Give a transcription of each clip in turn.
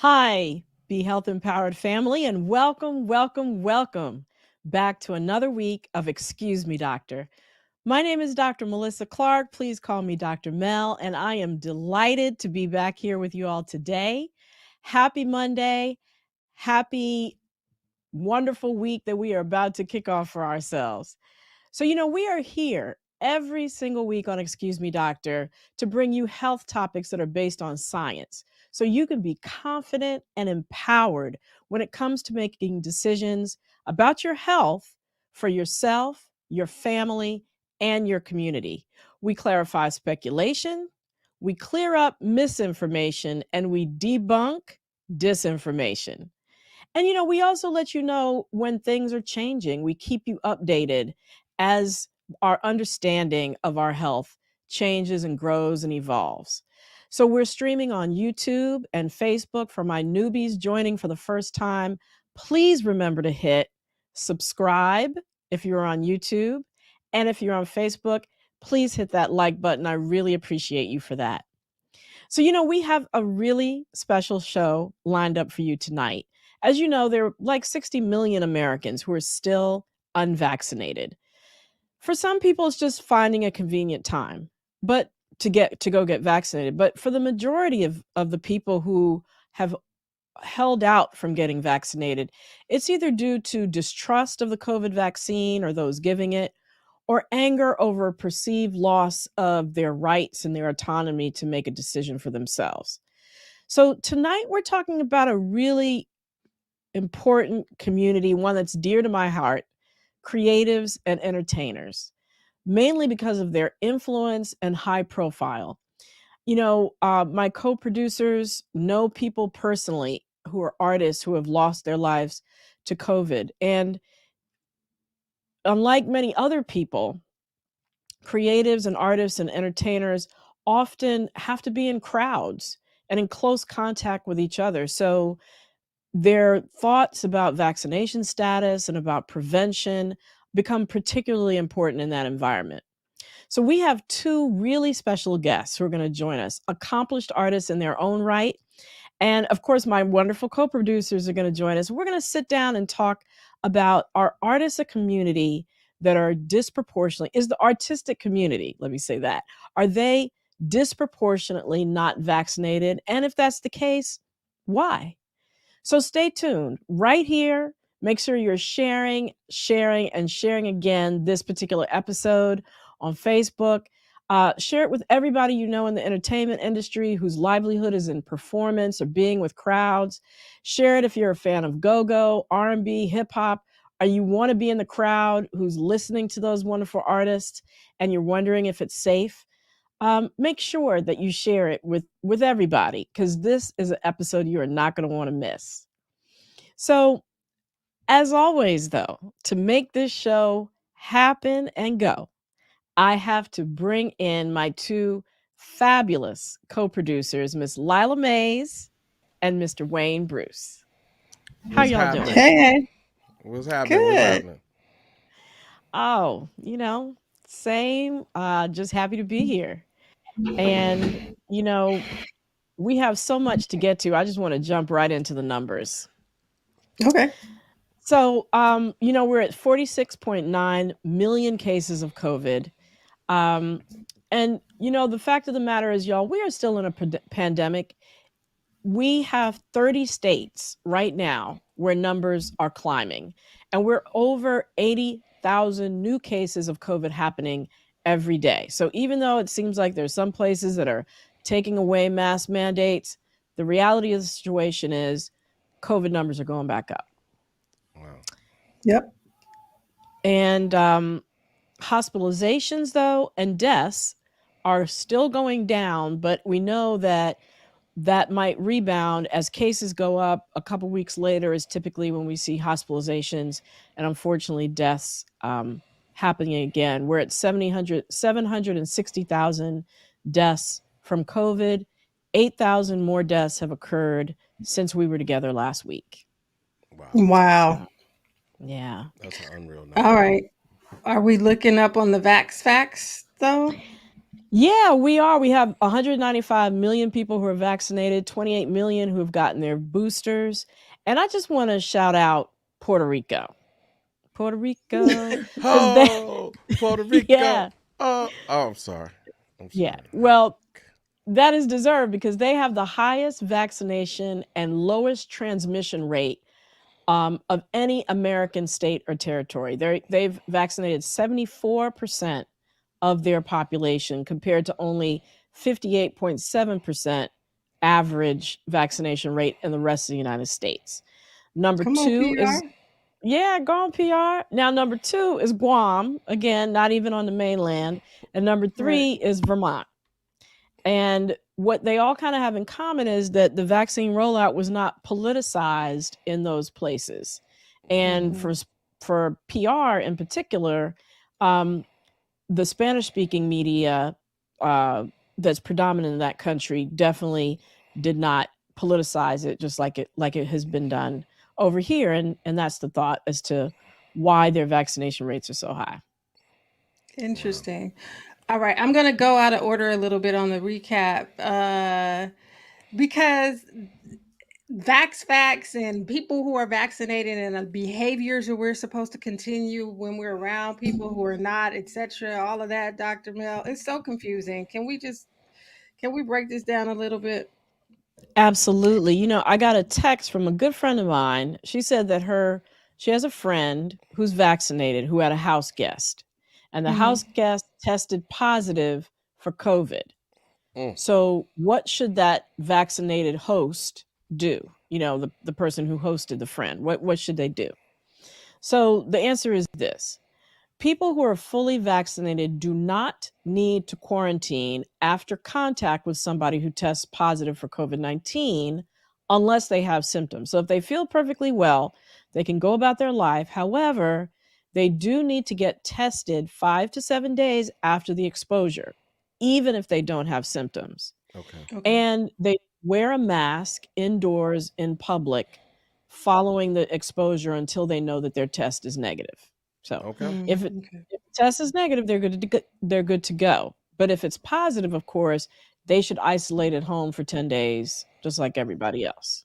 Hi, Be Health Empowered family, and welcome back to another week of Excuse Me, Doctor. My name is Dr. Melissa Clarke. Please call me Dr. Mel, and I am delighted to be back here with you all today. Happy Monday. Happy, wonderful week that we are about to kick off for ourselves. So, we are here every single week on Excuse Me Doctor to bring you health topics that are based on science. So you can be confident and empowered when it comes to making decisions about your health for yourself, your family, and your community. We clarify speculation, we clear up misinformation, and we debunk disinformation. And we also let you know when things are changing. We keep you updated as our understanding of our health changes and grows and evolves. So we're streaming on YouTube and Facebook. For my newbies joining for the first time, please remember to hit subscribe if you're on YouTube. And if you're on Facebook, please hit that like button. I really appreciate you for that. So, we have a really special show lined up for you tonight. As you know, there are like 60 million Americans who are still unvaccinated. For some people, it's just finding a convenient time, but to go get vaccinated. But for the majority of the people who have held out from getting vaccinated, it's either due to distrust of the COVID vaccine or those giving it, or anger over perceived loss of their rights and their autonomy to make a decision for themselves. So, tonight we're talking about a really important community, one that's dear to my heart: creatives and entertainers, mainly because of their influence and high profile. My co producers know people personally who are artists who have lost their lives to COVID. And unlike many other people, creatives and artists and entertainers often have to be in crowds and in close contact with each other. So their thoughts about vaccination status and about prevention become particularly important in that environment. So we have two really special guests who are going to join us, accomplished artists in their own right. And of course, my wonderful co producers are going to join us. We're going to sit down and talk about our artists, a community that are disproportionately, is the artistic community, let me say that. Are they disproportionately not vaccinated? And if that's the case, why? So stay tuned right here. Make sure you're and sharing again this particular episode on Facebook. Share it with everybody you know in the entertainment industry whose livelihood is in performance or being with crowds. Share it if you're a fan of go-go, R&B, hip-hop, or you want to be in the crowd who's listening to those wonderful artists and you're wondering if it's safe. Make sure that you share it with everybody, because this is an episode you are not going to want to miss. So, as always, though, to make this show happen and go, I have to bring in my two fabulous co-producers, Miss Lila Mays and Mr. Wayne Bruce. How What's y'all doing? happening? Hey, What's happening? What's good. happening? Oh, same. Just happy to be here. And, you know, we have so much to get to. I just want to jump right into the numbers. Okay. So, we're at 46.9 million cases of COVID. Um, and, the fact of the matter is, y'all, we are still in a pandemic. We have 30 states right now where numbers are climbing, and we're over 80,000 new cases of COVID happening every day. So even though it seems like there's some places that are taking away mask mandates, the reality of the situation is COVID numbers are going back up. Wow. Yep. And hospitalizations, though, and deaths are still going down, but we know that might rebound as cases go up. A couple weeks later is typically when we see hospitalizations and unfortunately deaths happening again. We're at 760,000 deaths from COVID. 8,000 more deaths have occurred since we were together last week. Wow. Wow. Yeah. That's an unreal All number. right. Are we looking up on the Vax facts though? Yeah, we are. We have 195 million people who are vaccinated, 28 million who have gotten their boosters. And I just want to shout out Puerto Rico. Puerto Rico. Because they, Oh, Puerto yeah, Rico. I'm sorry. I'm yeah. sorry. Well, that is deserved because they have the highest vaccination and lowest transmission rate of any American state or territory. They've vaccinated 74% of their population compared to only 58.7% average vaccination rate in the rest of the United States. Number Come on, two is, PR. yeah, go on PR. Now, number two is Guam, again, not even on the mainland. And number Right. three is Vermont. And what they all kind of have in common is that the vaccine rollout was not politicized in those places. And Mm-hmm. for PR in particular, um, the Spanish speaking media that's predominant in that country definitely did not politicize it just like it has been done over here. And that's the thought as to why their vaccination rates are so high. Wow. Interesting. All right, I'm gonna go out of order a little bit on the recap, because vax facts and people who are vaccinated and the behaviors that we're supposed to continue when we're around people who are not, etc. All of that, Dr. Mel, it's so confusing. Can we break this down a little bit? Absolutely. You know, I got a text from a good friend of mine. She said that she has a friend who's vaccinated who had a house guest, and the Mm-hmm. house guest tested positive for COVID. Mm, So, what should that vaccinated host do? You know, the person who hosted the friend. What should they do? So, the answer is this: people who are fully vaccinated do not need to quarantine after contact with somebody who tests positive for COVID-19 unless they have symptoms. So if they feel perfectly well, they can go about their life. However, they do need to get tested 5 to 7 days after the exposure, even if they don't have symptoms. okay. Okay. And they wear a mask indoors in public following the exposure until they know that their test is negative. So Okay. if Mm, okay. if the test is negative, they're good to go. But if it's positive, of course, they should isolate at home for 10 days, just like everybody else.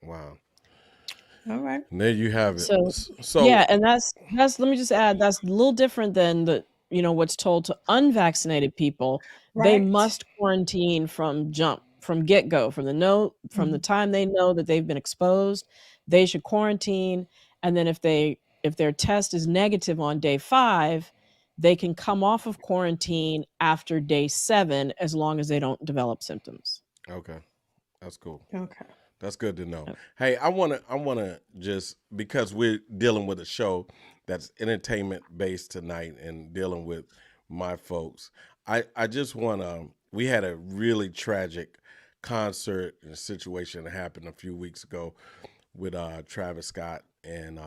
Wow. All right. And there you have it. So So, yeah, and that's let me just add, that's a little different than what's told to unvaccinated people. They Right. must quarantine from get-go, from the Mhm. time they know that they've been exposed, they should quarantine. And then if their test is negative on day 5, they can come off of quarantine after day 7 as long as they don't develop symptoms. okay. That's cool. Okay. That's good to know. Uh, Hey, I wanna just because we're dealing with a show that's entertainment based tonight and dealing with my folks. I just wanna we had a really tragic concert and situation that happened a few weeks ago with Travis Scott and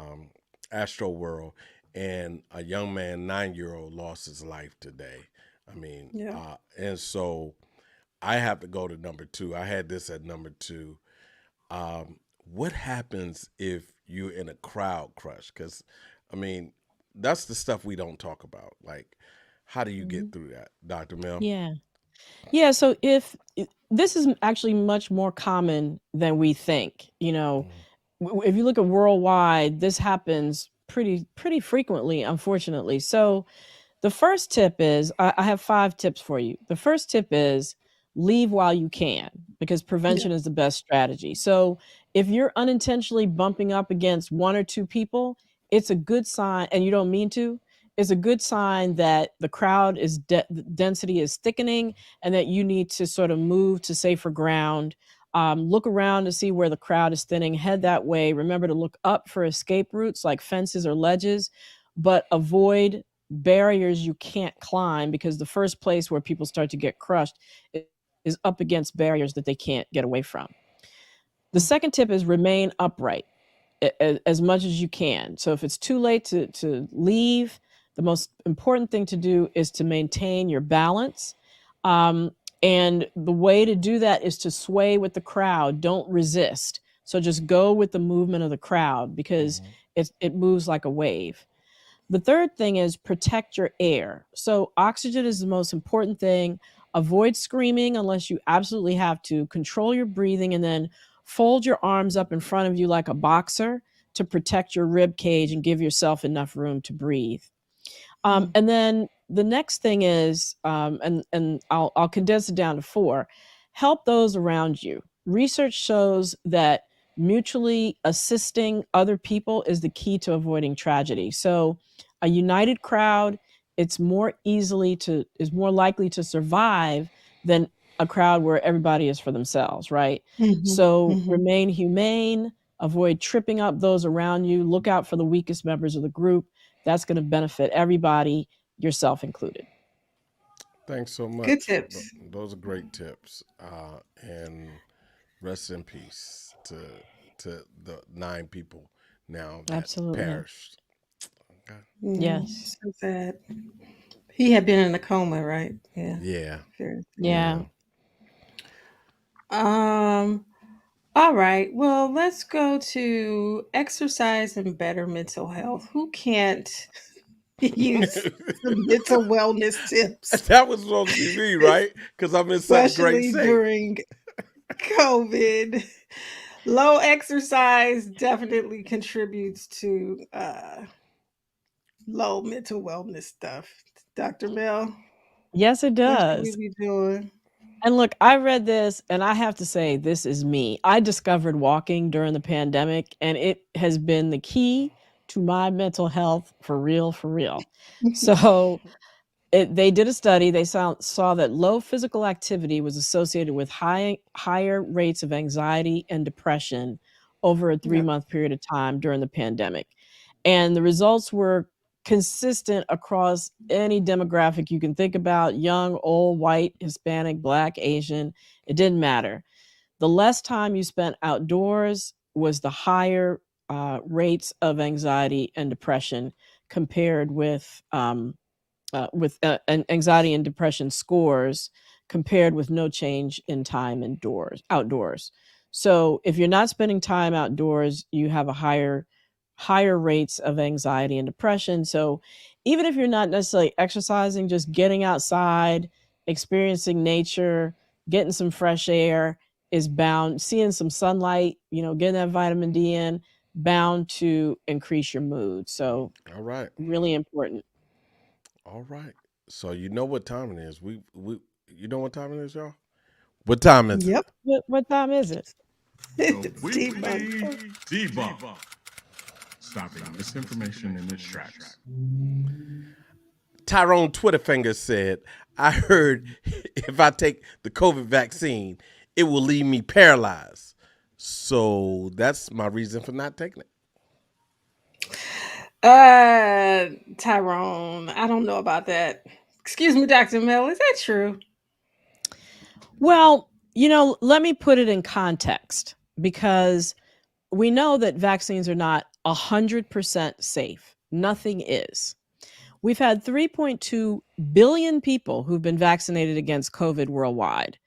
Astro World, and a young man, 9-year old, lost his life today. I mean, Yeah. and so I have to go to number two. I had this at number two. What happens if you're in a crowd crush? Because, I mean, that's the stuff we don't talk about. Like, how do you Mhm. get through that, Dr. Mel? Yeah. Yeah, so this is actually much more common than we think. You know, Mm, if you look at worldwide, this happens pretty frequently, unfortunately. So the first tip is, I have 5 tips for you. The first tip is leave while you can, because Yeah. prevention is the best strategy. So if you're unintentionally bumping up against 1 or 2 people, it's a good sign, and you don't mean to. It's a good sign that the crowd is the density is thickening, and that you need to sort of move to safer ground. Look around to see where the crowd is thinning. Head that way. Remember to look up for escape routes like fences or ledges, but avoid barriers you can't climb, because the first place where people start to get crushed is up against barriers that they can't get away from. The Mm. second tip is remain upright as much as you can. So if it's too late to leave, the most important thing to do is to maintain your balance. Um, and the way to do that is to sway with the crowd. Don't resist. So just go with the movement of the crowd, because mhm. it moves like a wave. The third thing is protect your air. So, oxygen is the most important thing. Avoid screaming unless you absolutely have to. Control your breathing and then fold your arms up in front of you like a boxer to protect your rib cage and give yourself enough room to breathe. Mm. And then the next thing is, and I'll condense it down to four. Help those around you. Research shows that mutually assisting other people is the key to avoiding tragedy. So, a united crowd, is more likely to survive than a crowd where everybody is for themselves, right? Mhm, So, mhm. remain humane. Avoid tripping up those around you. Look out for the weakest members of the group. That's going to benefit everybody, yourself included. Thanks so Good much. tips. Those are great tips. And rest in peace to the 9 people now that Absolutely. perished. Okay. Yeah, Yes. so sad. He had been in a coma, right? Yeah. Yeah. Very Yeah. Yeah. sad. Um, all right. Well, let's go to exercise and better mental health. Who can't use some mental wellness tips, That was supposed to be me, right? Because I'm in such great especially shape. during COVID? Low exercise definitely contributes to low mental wellness stuff. Dr. Mel, Yes, it what should we does. be doing? And look, I read this and I have to say, this is me. I discovered walking during the pandemic, and it has been the key to my mental health for real, for real. So, they did a study. They saw that low physical activity was associated with higher rates of anxiety and depression over a Yep. 3-month period of time during the pandemic. And the results were consistent across any demographic you can think about: young, old, white, Hispanic, Black, Asian. It didn't matter. The less time you spent outdoors was the higher rates of anxiety and depression compared with anxiety and depression scores compared with no change in time outdoors. So if you're not spending time outdoors, you have a higher rates of anxiety and depression. So even if you're not necessarily exercising, just getting outside, experiencing nature, getting some fresh air is bound, seeing some sunlight, getting that vitamin D in, bound to increase your mood. So All right. really important. All right. So you know what time it is. We you know what time it is, y'all? What time is it? Yep. What time is it? The It's weekly debunk. debunk. Stopping misinformation in its tracks. Tyrone Twitterfinger said, I heard if I take the COVID vaccine, it will leave me paralyzed. So that's my reason for not taking it. Tyrone, I don't know about that. Excuse me, Dr. Mel, is that true? Well, let me put it in context, because we know that vaccines are not 100% safe. Nothing is. We've had 3.2 billion people who've been vaccinated against COVID worldwide.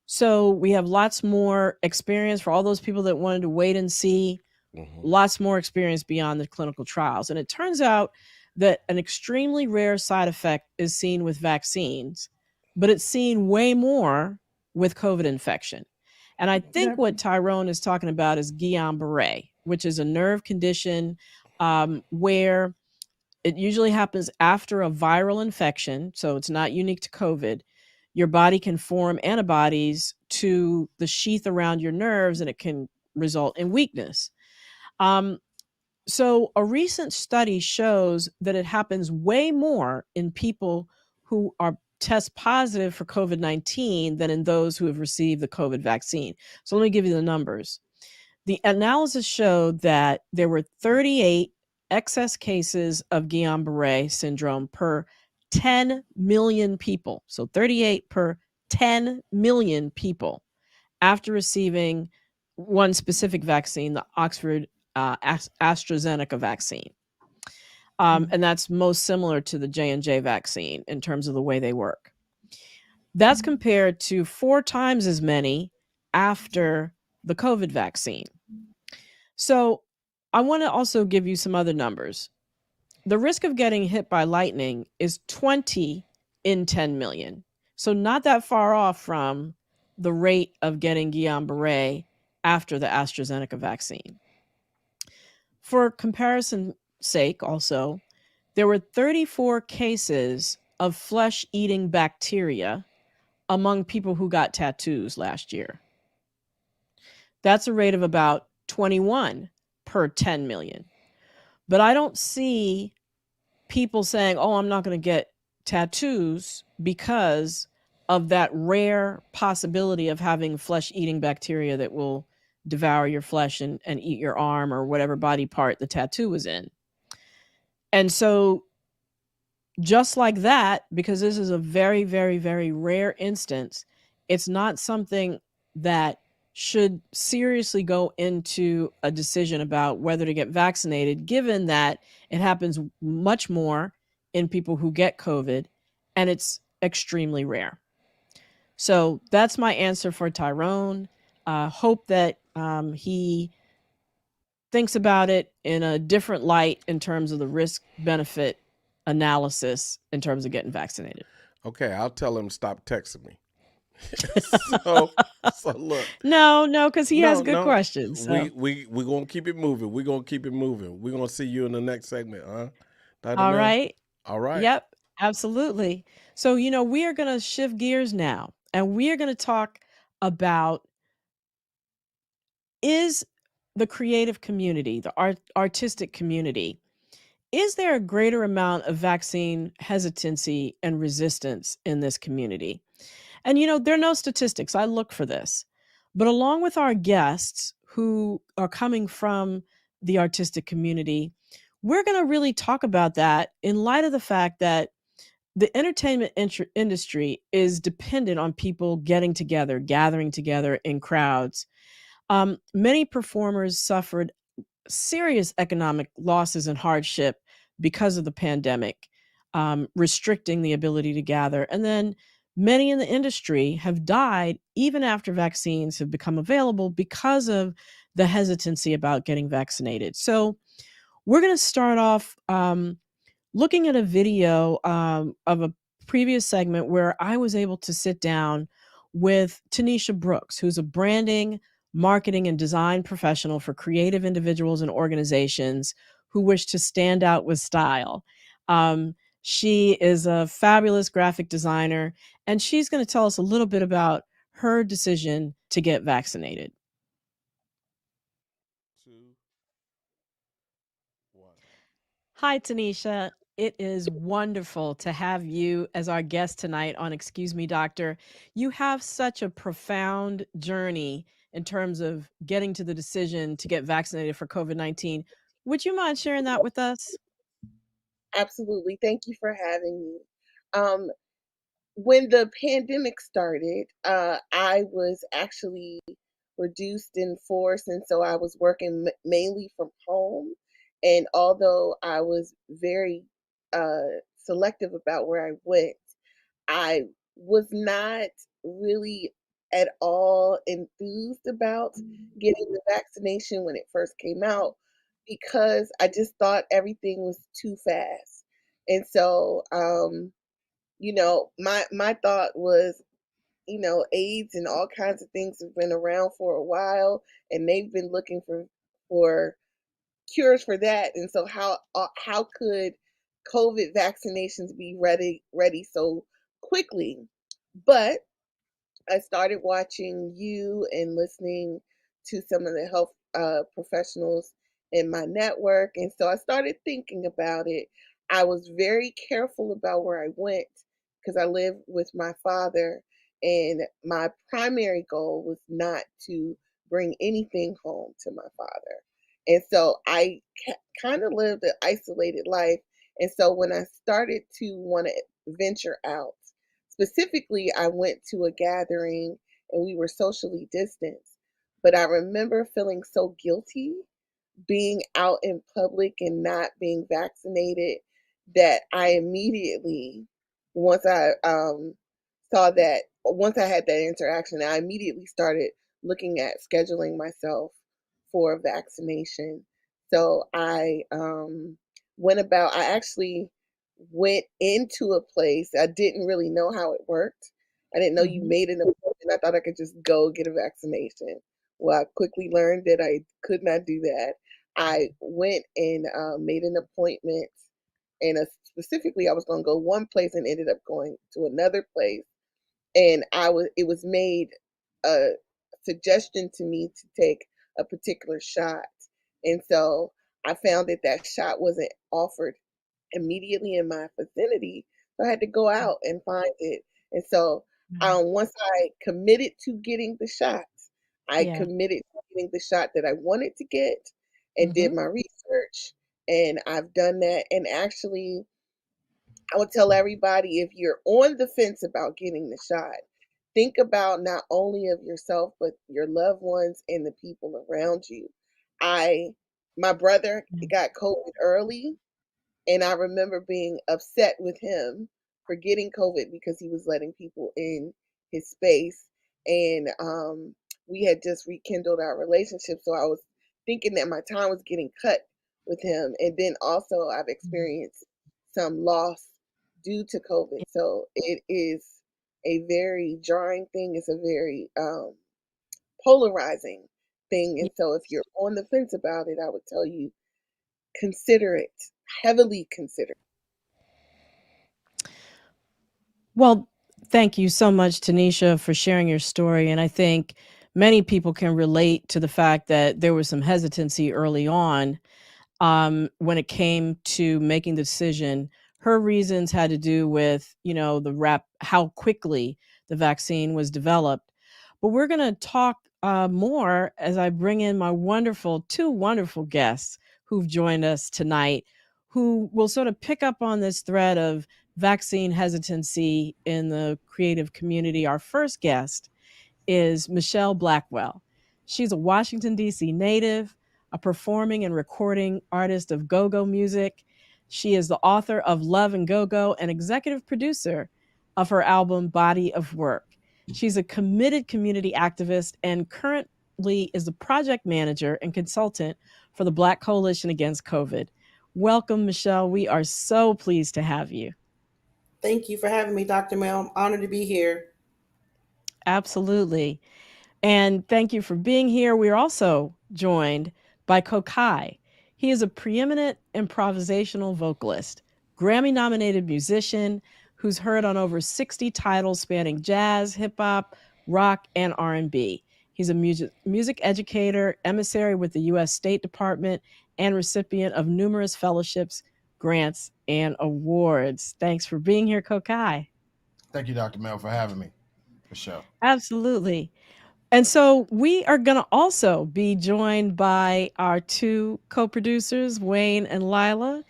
So we have lots more experience for all those people that wanted to wait and see, Mm-hmm. lots more experience beyond the clinical trials. And it turns out that an extremely rare side effect is seen with vaccines, but it's seen way more with COVID infection. And I think Yep. what Tyrone is talking about is Guillain-Barre, which is a nerve condition where it usually happens after a viral infection. So it's not unique to COVID. Your body can form antibodies to the sheath around your nerves, and it can result in weakness. Um, so, a recent study shows that it happens way more in people who are test positive for COVID-19 than in those who have received the COVID vaccine. So, let me give you the numbers. The analysis showed that there were 38 excess cases of Guillain-Barre syndrome per 10 million people. So, 38 per 10 million people after receiving one specific vaccine, the Oxford AstraZeneca vaccine. And that's most similar to the J&J vaccine in terms of the way they work. That's compared to 4 times as many after the COVID vaccine. So I want to also give you some other numbers. the risk of getting hit by lightning is 20 in 10 million. So not that far off from the rate of getting Guillain-Barre after the AstraZeneca vaccine. For comparison sake, also, there were 34 cases of flesh-eating bacteria among people who got tattoos last year. That's a rate of about 21 per 10 million. But I don't see people saying, oh, I'm not going to get tattoos because of that rare possibility of having flesh-eating bacteria that will devour your flesh and eat your arm or whatever body part the tattoo was in. And so just like that, because this is a very, very, very rare instance, it's not something that should seriously go into a decision about whether to get vaccinated, given that it happens much more in people who get COVID and it's extremely rare. So that's my answer for Tyrone. Hope that he thinks about it in a different light in terms of the risk benefit analysis in terms of getting vaccinated. Okay, I'll tell him stop texting me. so look. No, because he has good questions. So. We gonna keep it moving. We're gonna keep it moving. We're gonna see you in the next segment, huh? Dr. All Mel? right. All right. Yep, absolutely. So, we are going to shift gears now, and we are going to talk about, is the creative community, the artistic community, is there a greater amount of vaccine hesitancy and resistance in this community? And, there are no statistics. I look for this. But along with our guests who are coming from the artistic community, we're going to really talk about that in light of the fact that the entertainment industry is dependent on people getting together, gathering together in crowds. Many performers suffered serious economic losses and hardship because of the pandemic, restricting the ability to gather. And then many in the industry have died even after vaccines have become available because of the hesitancy about getting vaccinated. So we're going to start off looking at a video of a previous segment where I was able to sit down with Tanisha Brooks, who's a branding, marketing, and design professional for creative individuals and organizations who wish to stand out with style. She is a fabulous graphic designer, and she's going to tell us a little bit about her decision to get vaccinated. 2, 1. Hi, Tanisha. It is wonderful to have you as our guest tonight on Excuse Me, Doctor. You have such a profound journey in terms of getting to the decision to get vaccinated for COVID-19. Would you mind sharing that with us? Absolutely. Thank you for having me. Um, when the pandemic started, I was actually reduced in force, and so I was working mainly from home. And although I was very selective about where I went, I was not really at all enthused about getting the vaccination when it first came out because I just thought everything was too fast. And so, my thought was, AIDS and all kinds of things have been around for a while, and they've been looking for cures for that. And so, how could COVID vaccinations be ready so quickly? But I started watching you and listening to some of the health professionals in my network. And so I started thinking about it. I was very careful about where I went because I live with my father. And my primary goal was not to bring anything home to my father. And so I kind of lived an isolated life. And so when I started to want to venture out, specifically, I went to a gathering and we were socially distanced. But I remember feeling so guilty being out in public and not being vaccinated that I immediately, once I once I had that interaction, I immediately started looking at scheduling myself for a vaccination. So I went about. I actually went into a place. I didn't really know how it worked. I didn't know you Mhm. made an appointment. I thought I could just go get a vaccination. Well, I quickly learned that I could not do that. I went and made an appointment, and specifically, I was going to go one place and ended up going to another place. And it was made a suggestion to me to take a particular shot, and so I found that that shot wasn't offered immediately in my vicinity, so I had to go out and find it. And so, Right. once I committed to getting the shot, I Yeah. committed to getting the shot that I wanted to get and did Mhm. my research, and I've done that. And actually, I would tell everybody, if you're on the fence about getting the shot, think about not only of yourself, but your loved ones and the people around you. I My brother Yeah. got COVID early, and I remember being upset with him for getting COVID because he was letting people in his space. And we had just rekindled our relationship. So I was thinking that my time was getting cut with him. And then also, I've Mhm. experienced some loss due to COVID. Yeah. So it is a very jarring thing. It's a very polarizing thing. Yeah. And so, if you're on the fence about it, I would tell you, consider it, heavily consider. Well, thank you so much, Tanisha, for sharing your story. And I think many people can relate to the fact that there was some hesitancy early on when it came to making the decision. Her reasons had to do with, how quickly the vaccine was developed. But we're going to talk more as I bring in my two wonderful guests who've joined us tonight, who will sort of pick up on this thread of vaccine hesitancy in the creative community. Our first guest is Michelle Blackwell. She's a Washington, D.C. native, a performing and recording artist of go go music. She is the author of Love and Go Go and executive producer of her album Body of Work. She's a committed community activist and currently is the project manager and consultant for the Black Coalition Against COVID. Welcome, Michelle. We are so pleased to have you. Thank you for having me, Dr. Mel. I'm honored to be here. Absolutely. And thank you for being here. We're also joined by Kokai. He is a preeminent improvisational vocalist, Grammy nominated musician who's heard on over 60 titles spanning jazz, hip hop, rock, and R&B. He's a music educator, emissary with the US State Department, and recipient of numerous fellowships, grants, and awards. Thanks for being here, Kokai. Thank you, Dr. Mel, for having me. For sure. Absolutely. And so we are going to also be joined by our two co-producers, Wayne and Lila,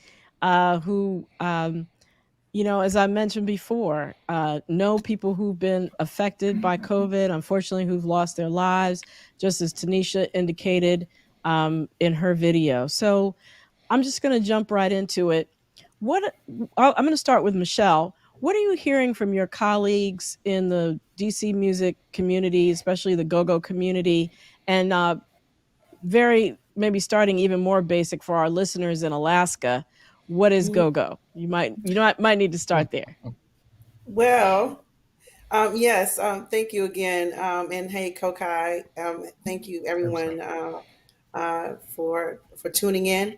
who, as I mentioned before, know people who've been affected by COVID, unfortunately, who've lost their lives, just as Tanisha indicated in her video. So I'm just going to jump right into it. I'm going to start with Michelle. What are you hearing from your colleagues in the DC music community, especially the go-go community, and very maybe starting even more basic for our listeners in Alaska? What is Mhm. go-go? You might need to start there. Well, yes, thank you again. And hey, Kokai, thank you Sir. everyone for tuning in.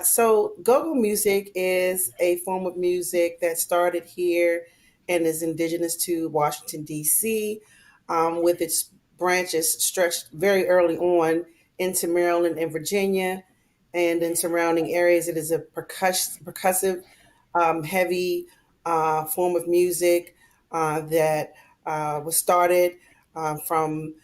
So, go-go music is a form of music that started here and is indigenous to Washington, D.C., with its branches stretched very early on into Maryland and Virginia and in surrounding areas. It is a percussive, heavy form of music that was started from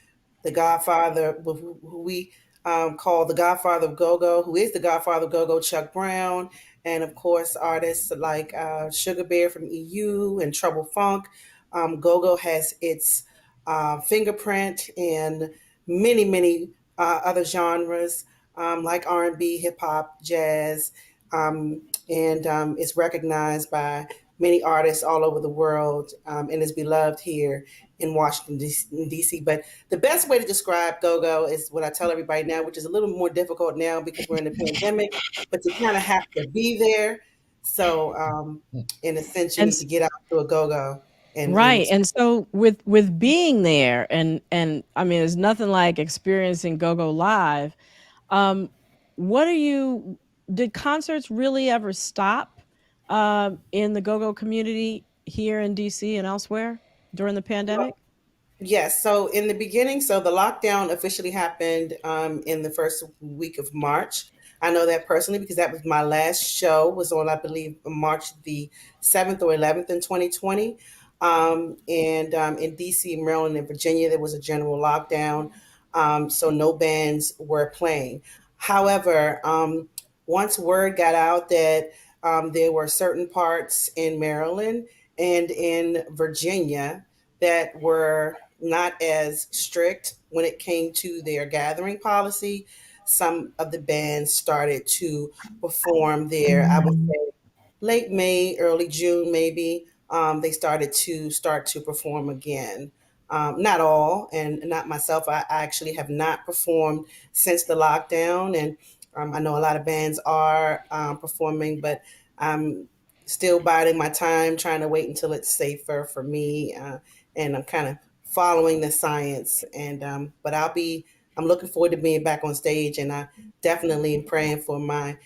the Godfather, who we call the Godfather of Go-Go, who is the Godfather of Go-Go, Chuck Brown, and of course artists like Sugar Bear from EU and Trouble Funk. Go-Go has its fingerprint in many, many other genres like R&B, hip hop, jazz, and it's recognized by many artists all over the world and is beloved here in Washington, D.C. But the best way to describe go-go is what I tell everybody now, which is a little more difficult now because we're in the pandemic, but you kind of have to be there. So in a sense, you And need to get out to a go-go and right. And so with being there and I mean there's nothing like experiencing go-go live. Um what are you did concerts really ever stop in the go-go community here in DC and elsewhere during the pandemic? yes. So in the beginning, so the lockdown officially happened in the first week of March. I know that personally because that was my last show was on, I believe, March the 7th or 11th in 2020. And in DC, Maryland, and Virginia, there was a general lockdown. So no bands were playing. However, once word got out that there were certain parts in Maryland and in Virginia that were not as strict when it came to their gathering policy. Some of the bands started to perform there. I would say late May, early June, maybe. They start to perform again. Not all, and not myself. I actually have not performed since the lockdown, and I know a lot of bands are performing, but I'm still biding my time, trying to wait until it's safer for me, and I'm kind of following the science. And but I'm looking forward to being back on stage, and I definitely am praying for my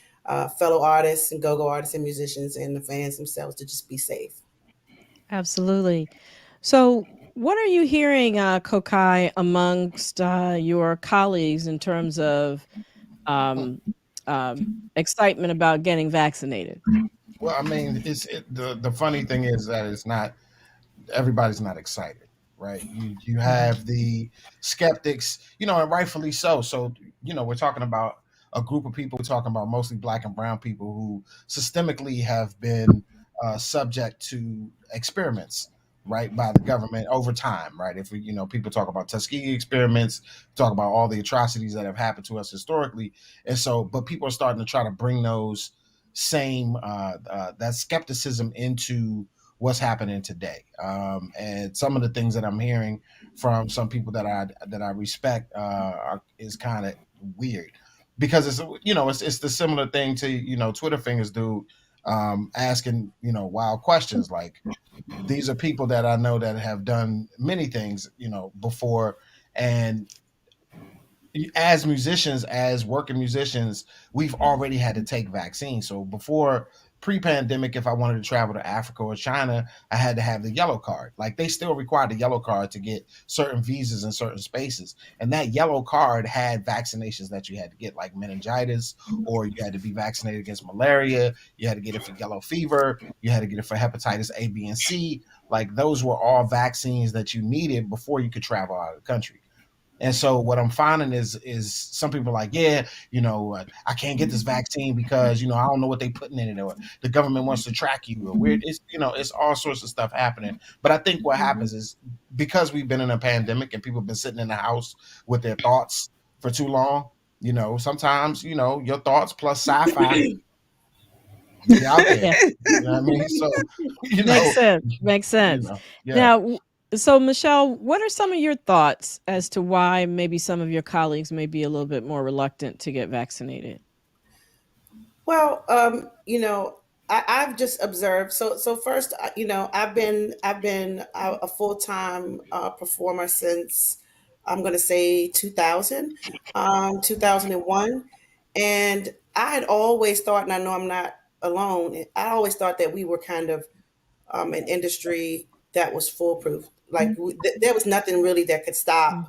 fellow artists and go-go artists and musicians and the fans themselves to just be safe. Absolutely. So, what are you hearing, Kokai, amongst your colleagues in terms of um, excitement about getting vaccinated? Well, I mean, the funny thing is that it's not everybody's not excited, right? You have the skeptics, and rightfully so. So, we're talking about a group of people. We're talking about mostly black and brown people who systemically have been subject to experiments, right, by the government over time, right? If we, people talk about Tuskegee experiments, talk about all the atrocities that have happened to us historically, and so, but people are starting to try to bring those same that skepticism into what's happening today. And some of the things that I'm hearing from some people that I respect is kind of weird because it's the similar thing to Twitter fingers do, asking wild questions like these are people that I know that have done many things before, and as musicians, as working musicians, we've already had to take vaccines. So before pre-pandemic, if I wanted to travel to Africa or China, I had to have the yellow card. Like they still required the yellow card to get certain visas in certain spaces. And that yellow card had vaccinations that you had to get, like meningitis, or you had to be vaccinated against malaria, you had to get it for yellow fever, you had to get it for hepatitis A, B, and C. Like those were all vaccines that you needed before you could travel out of the country. And so what I'm finding is some people are like, yeah, I can't get this vaccine because I don't know what they putting in it, or the government wants to track you, or weird. It's all sorts of stuff happening. But I think what happens is because we've been in a pandemic and people have been sitting in the house with their thoughts for too long. Sometimes your thoughts plus sci-fi get out there. Yeah, You know what I mean? So makes sense. Makes sense. yeah. Now, so Michelle, what are some of your thoughts as to why maybe some of your colleagues may be a little bit more reluctant to get vaccinated? Well, I've just observed. So first, I've been a full time performer since I'm going to say 2000, 2001, and I had always thought, and I know I'm not alone. I always thought that we were kind of an industry that was foolproof. Like there was nothing really that could stop,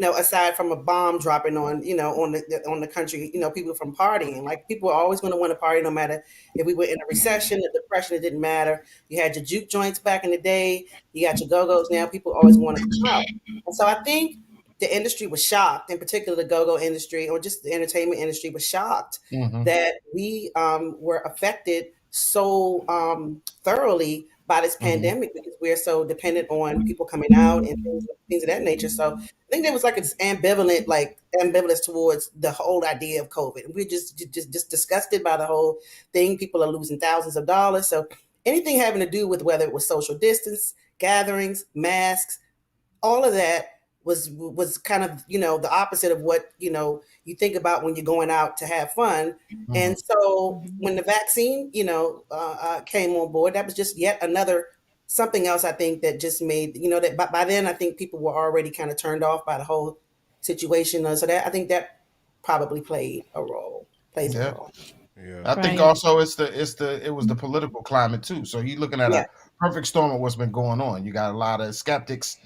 Mhm. aside from a bomb dropping on, on the country, people from partying. Like people were always going to want to party, no matter if we were in a recession, a depression. It didn't matter. You had your juke joints back in the day. You got your go-go's now. People always want to come out, and so I think the industry was shocked, in particular the go-go industry or just the entertainment industry was shocked Hmm. that we were affected so thoroughly by this Hmm. pandemic because we're so dependent on people coming out and things of that nature. So I think there was like this ambivalence towards the whole idea of COVID. We're just disgusted by the whole thing. People are losing thousands of dollars. So anything having to do with whether it was social distance, gatherings, masks, all of that was kind of, the opposite of what, you think about when you're going out to have fun. Mhm. And so Mhm. when the vaccine, came on board, that was just yet another something else, I think, that just made, that by then I think people were already kind of turned off by the whole situation. So that, I think that probably plays a Yeah. role. Yeah. I think Right. also it was the political climate too. So you're looking at Yeah. a perfect storm of what's been going on. You got a lot of skeptics,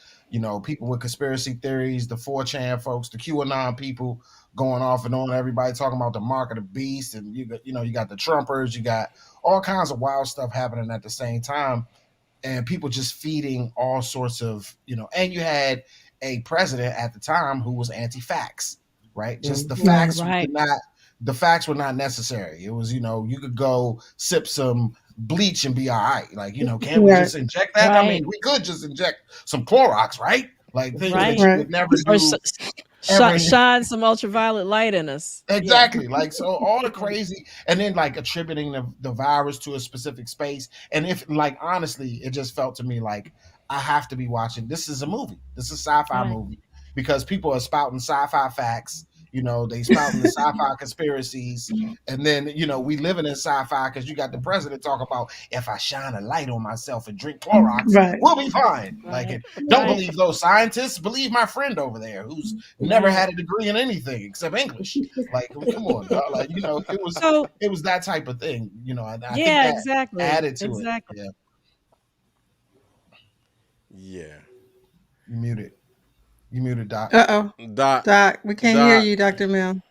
people with conspiracy theories, the 4chan folks, the QAnon people going off and on. Everybody talking about the mark of the beast, and you got the Trumpers, you got all kinds of wild stuff happening at the same time, and people just feeding all sorts of, and you had a president at the time who was anti-fax, right? Just Mhm. Right. the facts were not necessary. It was, you could go sip some bleach and be all right. Like, can't we Right. just inject that? I Right. mean, we could just inject some Clorox, right? Like things that Right. you Right. would never Or do ever in shine some ultraviolet light in us. Yeah. Exactly. Like, so all the crazy, and then like attributing the virus to a specific space. And if, like, honestly, it just felt to me like I have to be watching. This is a movie. This is a sci-fi Right. movie because people are spouting sci-fi facts. They spouting the sci-fi conspiracies. And then, we living in sci-fi because you got the president talking about if I shine a light on myself and drink Clorox, Right. we'll be fine. Like, Right. don't Right. believe those scientists. Believe my friend over there who's never Right. had a degree in anything except English. Like, come on, dog. Like, So, it was that type of thing, and I think yeah, that exactly. added to it. Exactly. Yeah, Yeah. you muted. You muted, Doc. Uh-oh. Doc, Doc, we can't hear Doc, you, Dr. Mel.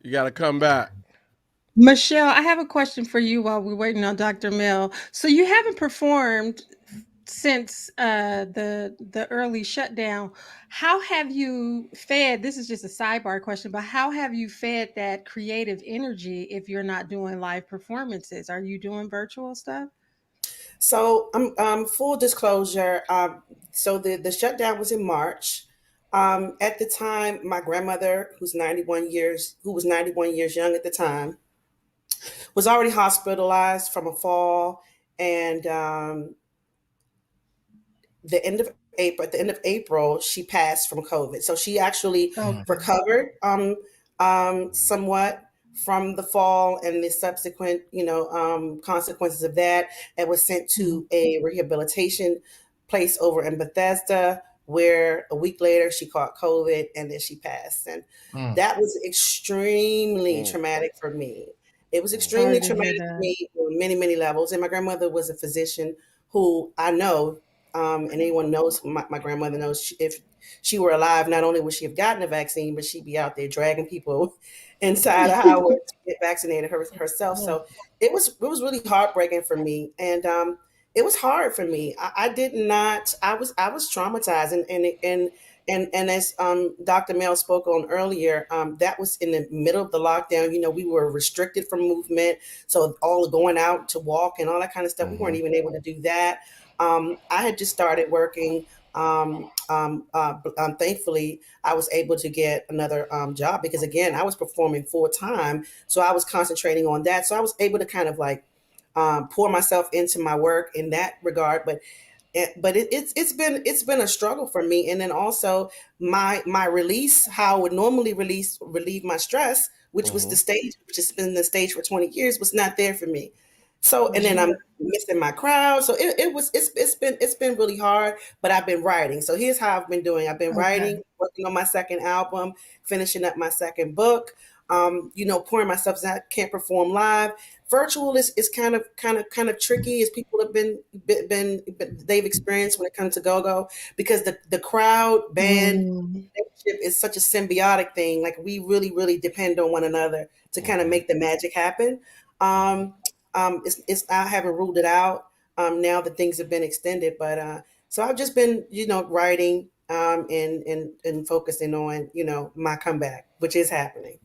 you got to come back. Michelle, I have a question for you while we're waiting on Dr. Mel. So you haven't performed since the early shutdown. How have you fed? This is just a sidebar question, but how have you fed that creative energy if you're not doing live performances? Are you doing virtual stuff? So, full disclosure. So the shutdown was in March. At the time, my grandmother, who was 91 years young at the time, was already hospitalized from a fall, and at the end of April, she passed from COVID. So she actually Mm, Okay. recovered somewhat from the fall and the subsequent, consequences of that, and was sent Mhm. to a rehabilitation place over in Bethesda, where a week later she caught COVID and then she passed. And mm, that was extremely Mm, traumatic for me. It was Sorry extremely to hear traumatic for that. me on many, many levels. And my grandmother was a physician who I know, and anyone knows, my grandmother knows, if she were alive, not only would she have gotten a vaccine, but she'd be out there dragging people inside of Howard to get vaccinated herself. Yeah. So it was really heartbreaking for me, and it was hard for me. I did not. I was traumatized, and as Dr. Mel spoke on earlier, that was in the middle of the lockdown. We were restricted from movement, so all the going out to walk and all that kind of stuff, we weren't mhm, even able to do that. I had just started working. Thankfully, I was able to get another job because, again, I was performing full time, so I was concentrating on that. So I was able to kind of like pour myself into my work in that regard. But it's been a struggle for me, and then also my release, how I would normally relieve my stress, which was the mhm, stage, which has been the stage for 20 years, was not there for me. So, and then Right. I'm missing my crowd. So it's been really hard, but I've been writing. So here's how I've been doing. I've been Okay. writing, working on my second album, finishing up my second book. Pouring myself. I can't perform live. Virtual is kind of tricky, as people have been they've experienced when it comes to go-go, because the crowd band Mm, relationship is such a symbiotic thing. Like, we really, really depend on one another to kind of mhm, make the magic happen. mhm. Um, it's I haven't ruled it out, now that things have been extended, but so I've just been, writing, and focusing on, my comeback, which is happening.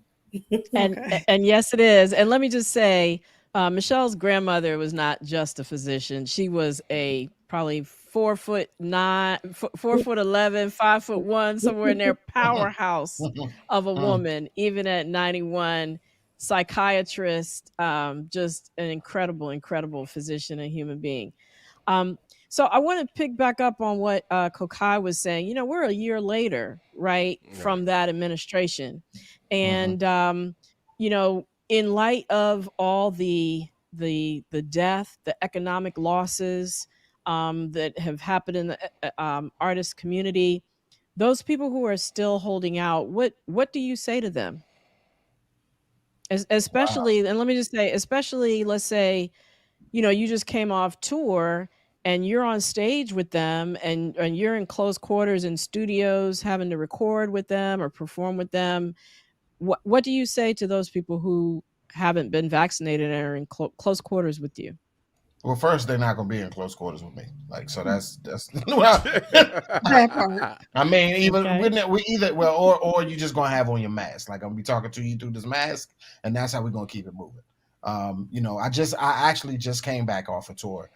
okay. And yes, it is. And let me just say, Michelle's grandmother was not just a physician. She was a probably 4'9", 4'11", 5'1", somewhere in there, powerhouse of a mm. woman, even at 91, psychiatrist, just an incredible, incredible physician and human being. Um, So I want to pick back up on what Kokai was saying. We're a year later, right, Right. from that administration, Hmm. and in light of all the death, the economic losses that have happened in the artist community, those people who are still holding out, what do you say to them? Wow. Especially, and let me just say, especially, let's say, you just came off tour and you're on stage with them, and you're in close quarters in studios having to record with them or perform with them. What do you say to those people who haven't been vaccinated and are in close quarters with you? Well, first, they're not going to be in close quarters with me. Like, so that's That part. I mean, even Okay. we either well, or you just gonna have on your mask. Like I'm gonna be talking to you through this mask, and that's how we're gonna keep it moving. I actually just came back off a tour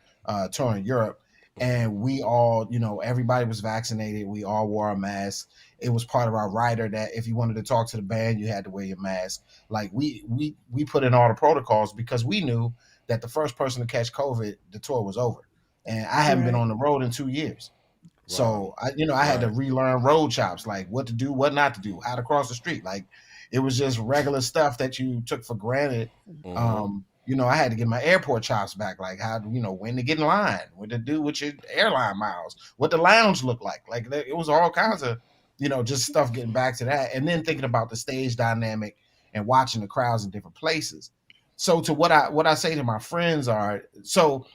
in Europe, and we all, everybody was vaccinated. We all wore a mask. It was part of our rider that if you wanted to talk to the band, you had to wear your mask. Like we put in all the protocols because we knew that the first person to catch COVID, the tour was over, and I haven't been Right. on the road in 2 years. Wow. So I had to Right. relearn road chops, like what to do, what not to do, how to cross the street. Like it was just regular stuff that you took for granted. Mm-hmm. I had to get my airport chops back, like how when to get in line, what to do with your airline miles, what the lounge looked like. Like it was all kinds of, just stuff getting back to that, and then thinking about the stage dynamic and watching the crowds in different places. So to what I say to my friends are so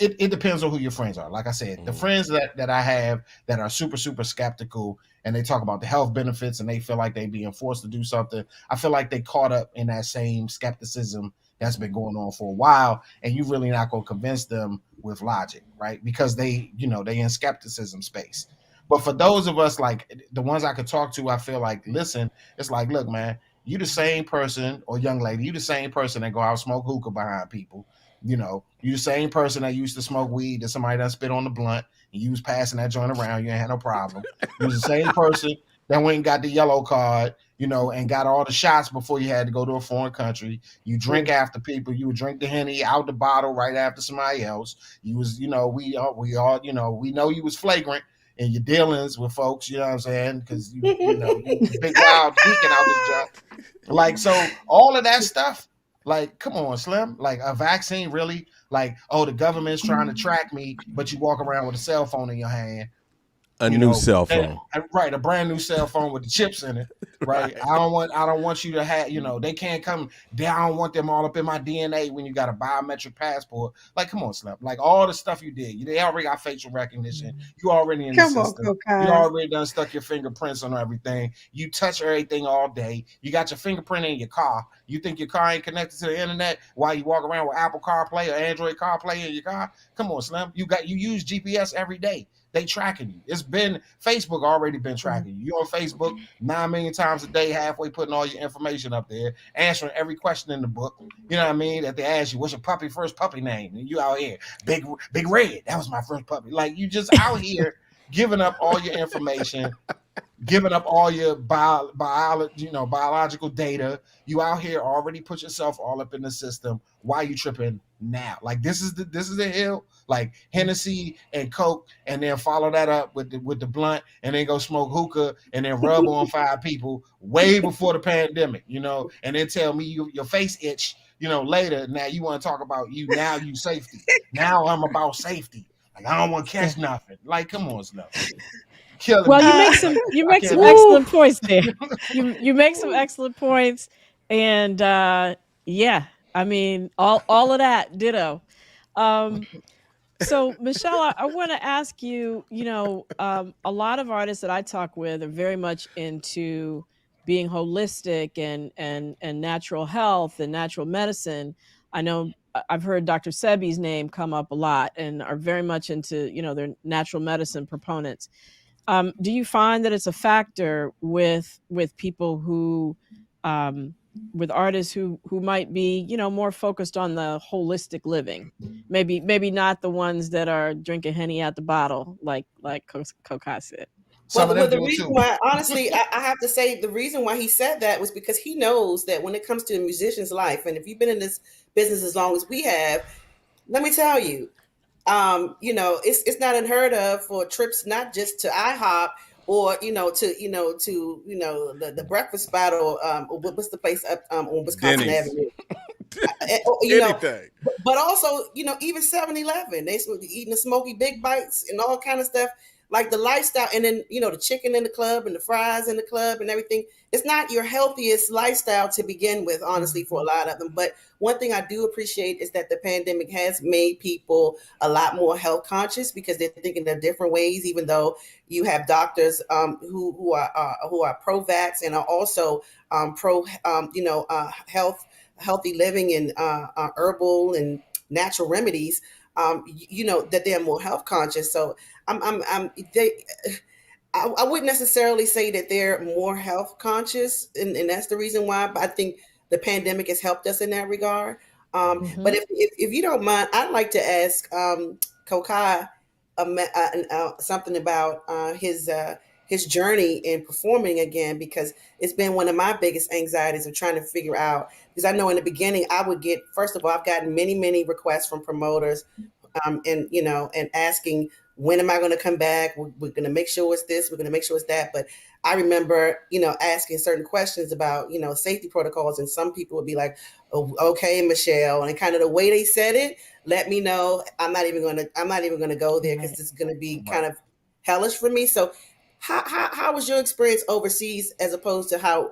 it depends on who your friends are. Like I said, the Mm-hmm. friends that I have that are super, super skeptical and they talk about the health benefits and they feel like they being forced to do something, I feel like they caught up in that same skepticism that's been going on for a while. And you really not gonna convince them with logic, right? Because they in skepticism space. But for those of us like the ones I could talk to, I feel like, listen, it's like, look, man, you the same person or young lady, you the same person that go out smoke hookah behind people. You the same person that used to smoke weed that somebody done spit on the blunt and you was passing that joint around, you ain't had no problem. You was the same person that went and got the yellow card, and got all the shots before you had to go to a foreign country. You drink True. after people, you would drink the Henny out the bottle right after somebody else. You was, we all, we know you was flagrant in your dealings with folks, you know what I'm saying? Because you was a big wild geeking out this job. Like, so all of that stuff, like, come on, Slim. Like a vaccine, really? Like, oh, the government's trying to track me, but you walk around with a cell phone in your hand, A you new know, cell and, phone. right, a brand new cell phone with the chips in it, right? Right. I don't want you to have, they can't come. I don't want them all up in my DNA when you got a biometric passport. Like, come on, Slim. Like all the stuff you did, they already got facial recognition. You already in the Come on, system. You Kokai. already done stuck your fingerprints on everything. You touch everything all day. You got your fingerprint in your car. You think your car ain't connected to the internet while you walk around with Apple CarPlay or Android CarPlay in your car? Come on, Slim. You use GPS every day. They tracking you. It's been Facebook already been tracking you. You on Facebook 9 million times a day, halfway putting all your information up there, answering every question in the book. You know what I mean? That they ask you, what's your first puppy name? And you out here, Big Red. That was my first puppy. Like you just out here giving up all your information, giving up all your biological data. You out here already put yourself all up in the system. Why you tripping now? Like this is the hill. Like Hennessy and Coke, and then follow that up with the blunt, and then go smoke hookah, and then rub on 5 people way before the pandemic. And then tell me your face itch. Later. Now you want to talk about you. Now you safety. Now I'm about safety. Like I don't want to catch nothing. Like come on, Snuff. Killing Well, me, you man. make Uh, some Like you I make some can't do woo, excellent points there. You make some woo. excellent points, and yeah, I mean all of that ditto. Um, so Michelle, I want to ask you. A lot of artists that I talk with are very much into being holistic and natural health and natural medicine. I know I've heard Dr. Sebi's name come up a lot and are very much into their natural medicine proponents. Do you find that it's a factor with people who um, with artists who might be more focused on the holistic living, maybe not the ones that are drinking henny out the bottle like Kokai said? some of Well, them the do it reason too. why, honestly, I have to say the reason why he said that was because he knows that when it comes to a musician's life, and if you've been in this business as long as we have, let me tell you, It's not unheard of for trips not just to IHOP or the breakfast spot or what's the place up on Wisconsin Denny's. Avenue. You know, Anything. but also, even 7-Eleven, they eating the smoky big bites and all kind of stuff, like the lifestyle. And then, the chicken in the club and the fries in the club and everything. It's not your healthiest lifestyle to begin with, honestly, for a lot of them. But one thing I do appreciate is that the pandemic has made people a lot more health conscious because they're thinking of different ways, even though you have doctors who are pro-vax and are also pro healthy living and herbal and natural remedies, that they're more health conscious. So I wouldn't necessarily say that they're more health conscious, and that's the reason why. But I think the pandemic has helped us in that regard. But if you don't mind, I'd like to ask Kokai something about his journey in performing again, because it's been one of my biggest anxieties of trying to figure out. Because I know in the beginning I would get, first of all, I've gotten many requests from promoters, and asking, when am I going to come back? We're going to make sure it's this, we're going to make sure it's that. But I remember, asking certain questions about, safety protocols, and some people would be like, oh, okay, Michelle, and kind of the way they said it, let me know. I'm not even going to go there because it's going to be kind of hellish for me. So how was your experience overseas as opposed to how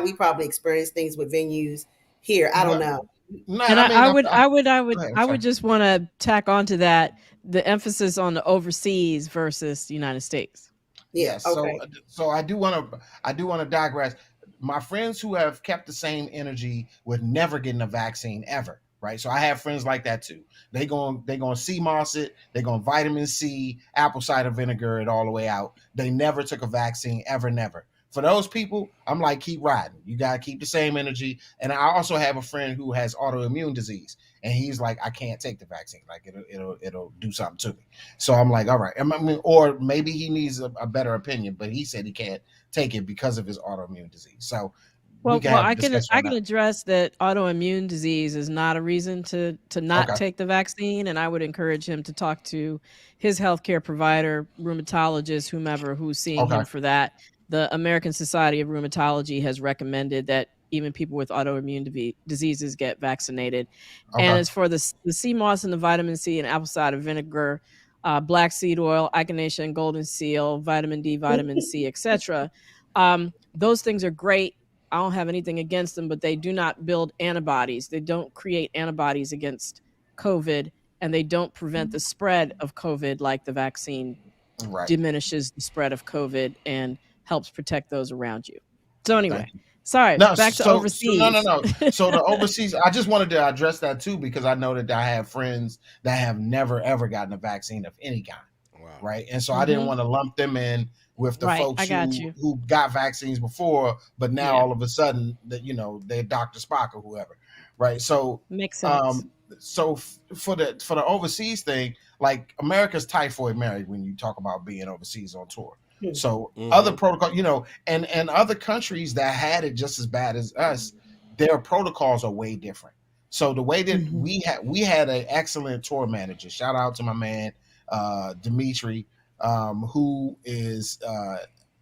we probably experience things with venues here? I don't know. No, And I mean, I I'm sorry. would just want to tack onto that the emphasis on the overseas versus the United States. Yeah. Yes. Okay. So I do want to digress. My friends who have kept the same energy with never getting a vaccine ever, right? So I have friends like that too. They going sea moss it. They going vitamin C, apple cider vinegar it all the way out. They never took a vaccine ever, never. For those people, I'm like, keep riding. You gotta keep the same energy. And I also have a friend who has autoimmune disease, and he's like, I can't take the vaccine. Like it'll do something to me. So I'm like, all right. I mean, or maybe he needs a better opinion, but he said he can't take it because of his autoimmune disease. So we can Well, have a discussion I on can that. address that autoimmune disease is not a reason to not Okay. take the vaccine, and I would encourage him to talk to his healthcare provider, rheumatologist, whomever who's seeing Okay. him for that. The American Society of Rheumatology has recommended that even people with autoimmune diseases get vaccinated. And Okay. as for the sea moss and the vitamin C and apple cider vinegar, black seed oil, echinacea and golden seal, vitamin D, vitamin C, etc. Those things are great. I don't have anything against them, but they do not build antibodies. They don't create antibodies against COVID, and they don't prevent the spread of COVID like the vaccine Right. diminishes the spread of COVID and helps protect those around you. So anyway, Thank you. sorry, No, back to so no, no, overseas. no. So the overseas, I just wanted to address that too because I know that I have friends that have never ever gotten a vaccine of any kind, Wow. right? And so I didn't Mhm. want to lump them in with the Right, I folks got who you. who got vaccines before, but now Yeah, all of a sudden that they're Dr. Spock or whoever, right? So, makes sense. um, for the overseas thing, like America's typhoid Mary when you talk about being overseas on tour. So other Mm-hmm. protocol, and other countries that had it just as bad as us, their protocols are way different. So the way that Mhm. we had an excellent tour manager. Shout out to my man Dimitri, who is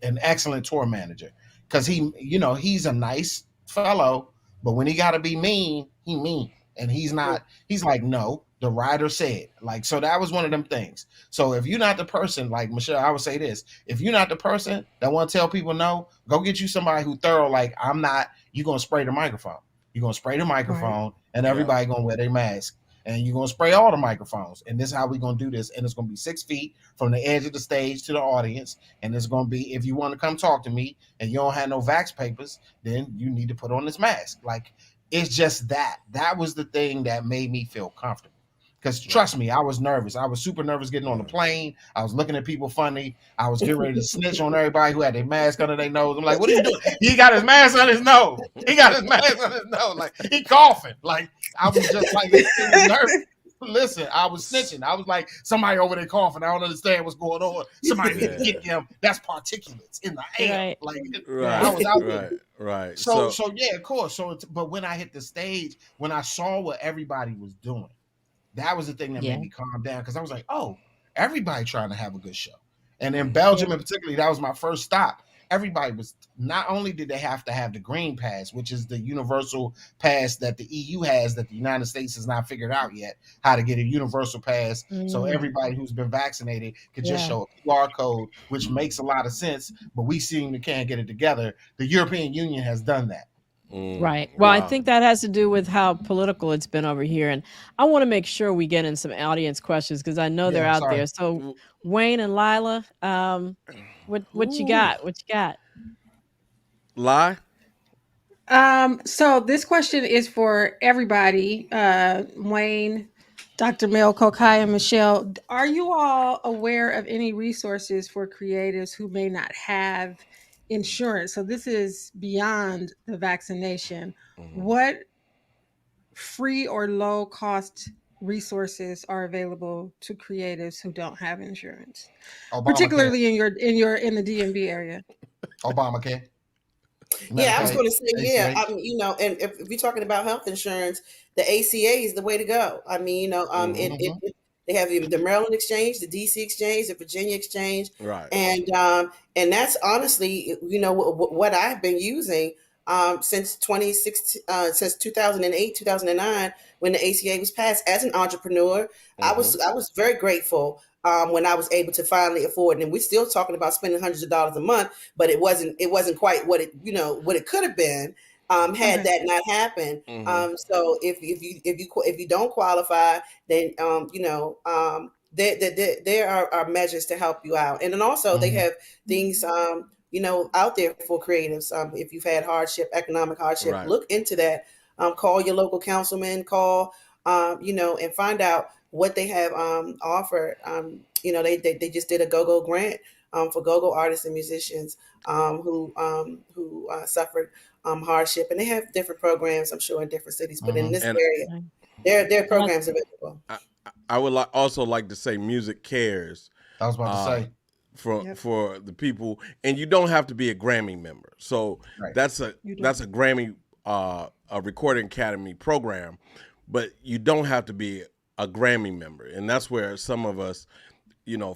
an excellent tour manager because he's a nice fellow, but when he got to be mean, he mean, and he's not. He's like, no, the writer said, like, so that was one of them things. So if you're not the person, like Michelle, I would say this: if you're not the person that want to tell people no, go get you somebody who thorough. Like I'm not. You're gonna spray the microphone. You're gonna spray the Right. microphone, and Yeah. everybody gonna wear their mask. And you're gonna spray all the microphones, and this is how we're gonna do this. And it's gonna be 6 feet from the edge of the stage to the audience. And it's gonna be, if you want to come talk to me and you don't have no vax papers, then you need to put on this mask. Like it's just that. That was the thing that made me feel comfortable. Because Right. trust me, I was nervous. I was super nervous getting on the Yeah. plane. I was looking at people funny. I was getting ready to snitch on everybody who had their mask under their nose. I'm like, what are you doing? He got his mask on his nose. He got his mask on his nose. Like he coughing. Like I was just like, it was nervous. Listen, I was snitching. I was like, somebody over there coughing. I don't understand what's going on. Somebody need to get Yeah. them. That's particulates in the air. Right. Like I Right. was out there. Right. So So so yeah, of course. But when I hit the stage, when I saw what everybody was doing, That was the thing that made Yeah. me calm down because I was like, oh, everybody trying to have a good show. And in Mm-hmm. Yeah. Belgium, in particularly, that was my first stop. Everybody was not only did they have to have the green pass, which is the universal pass that the EU has that the United States has not figured out yet how to get a universal pass so Mm, everybody who's been vaccinated could just yeah. show a QR code, which makes a lot of sense, but we seem to can't get it together. The European Union has done that. Right. Well, I Wow. think that has to do with how political it's been over here. And I want to make sure we get in some audience questions because I know they're Yeah, out sorry. there. So, Wayne and Lila, what you Ooh. got? What you got? Lie. So this question is for everybody. Wayne, Dr. Mel, Kokai, and Michelle. Are you all aware of any resources for creatives who may not have insurance? So this is beyond the vaccination. Mm-hmm. What free or low cost resources are available to creatives who don't have insurance, Obamacare. particularly in the DMV area? Obamacare. Yeah, I was Medicaid. going to say, yeah. ACA. And if you're talking about health insurance, the ACA is the way to go. I mean, Mm-hmm. they have the Maryland Exchange, the DC Exchange, the Virginia Exchange, Right. and that's honestly, what I've been using since 2016, since 2008, 2009, when the ACA was passed. As an entrepreneur, Mm-hmm. I was very grateful when I was able to finally afford it. And we're still talking about spending hundreds of dollars a month, but it wasn't quite what it could have been had Okay. that not happened. Mm-hmm. So if you don't qualify, then there are measures to help you out, and then also they Mhm. have things out there for creatives. If you've had economic hardship, Right. look into that. Call your local councilman, and find out what they have offered. They just did a go-go grant for go-go artists and musicians who suffered hardship, and they have different programs, I'm sure, in different cities. But in Mhm. this And area, Right. there are And I, programs available. I, I would also like to say music cares I was about to uh, say. Yep. for the people, and you don't have to be a Grammy member. So Right. You do. that's a Grammy a Recording Academy program, but you don't have to be a Grammy member, and that's where some of us,